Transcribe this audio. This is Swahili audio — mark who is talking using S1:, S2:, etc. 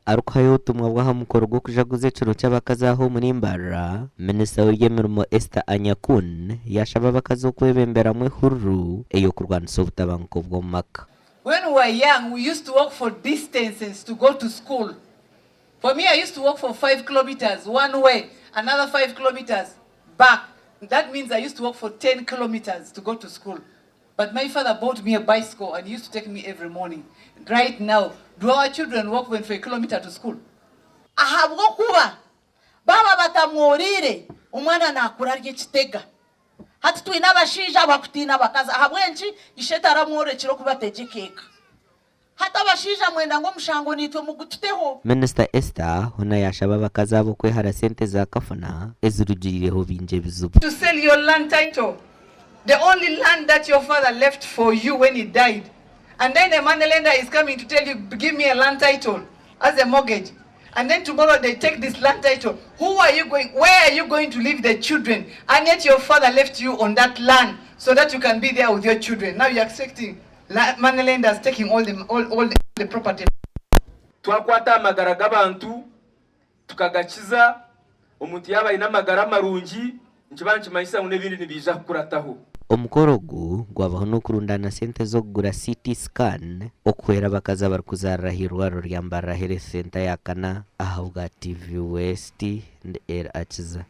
S1: arukayo ubutumwa bw'ahamukoro bwo kujaguza ekiro cy'abakazi aho muri Mbarara. Minisita w'emirimo Esther Anyakun yashaba abakazi okwebembera mu ihururu eyokurwanisa obutabanguko bw'omu maka.
S2: When we were young, we used to walk for distances to go to school. For me, I used to walk for 5 kilometers one way, another 5 kilometers back. That means I used to walk for 10 kilometers to go to school. But my father bought me a bicycle and used to take me every morning. Right now, do our children walk for a kilometer to school?
S3: Ahabwo kuba baba batamworire umwana nakura ry'ikitega. Hati twina abashija bakutina bakaza ahabwenshi ishetara mwore kiro kubategekeka. Hata abashija mwenda ngo mushango nitwe mugututeho.
S1: Minisita Esther hona yashaba abakazi abo kwehara sente za kafuna ezirugirireho binje bizubu.
S2: To sell your land title, the only land that your father left for you when he died, and then a moneylender is coming to tell you, give me a land title as a mortgage, and then tomorrow they take this land title. Where are you going to leave the children? And yet your father left you on that land so that you can be there with your children. Now you're expecting moneylenders taking all the property.
S4: Twakwata amagara g'abantu tukagakiza omuntu yaba ina amagara marungi nkibanki mayisa n'ebindi nibija kurataho.
S1: Omukoro gu gwabaho no kurundana sente zo kugura CT scan okwera abakazi abari kuzarahirwa Rwampara Health Center yakana ahabwa TV West and Air Akiza.